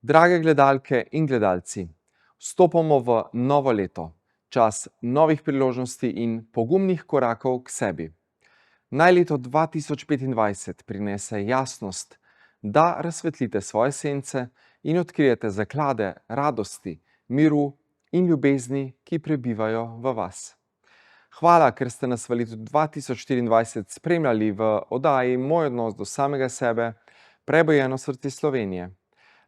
Drage gledalke in gledalci, vstopamo v novo leto, čas novih priložnosti in pogumnih korakov k sebi. Naj leto 2025 prinese jasnost, da razsvetlite svoje sence in odkrijete zaklade radosti, miru in ljubezni, ki prebivajo v vas. Hvala, ker ste nas v letu 2024 spremljali v oddaji Moj odnos do samega sebe, prebojeno srce Slovenije.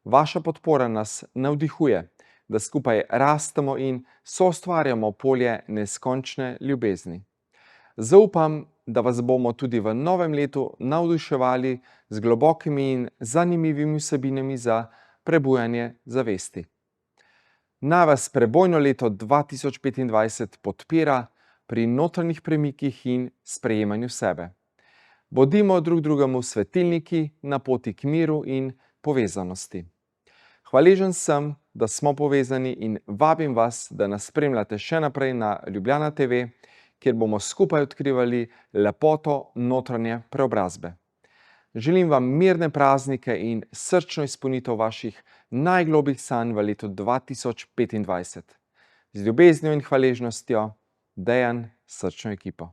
Vaša podpora nas navdihuje, da skupaj rastemo in soustvarjamo polje neskončne ljubezni. Zaupam, da vas bomo tudi v novem letu navduševali z globokimi in zanimivimi vsebinami za prebujanje zavesti. Naj vas prebojno leto 2025 podpira pri notranjih premikih in sprejemanju sebe. Bodimo drug drugemu svetilniki na poti k miru in povezanosti. Hvaležen sem, da smo povezani in vabim vas, da nas spremljate še naprej na Ljubljana TV, kjer bomo skupaj odkrivali lepoto notranje preobrazbe. Želim vam mirne praznike in srčno izpolnitev vaših najglobjih sanj v letu 2025. Z ljubeznijo in hvaležnostjo, Dejan, s srčno ekipo.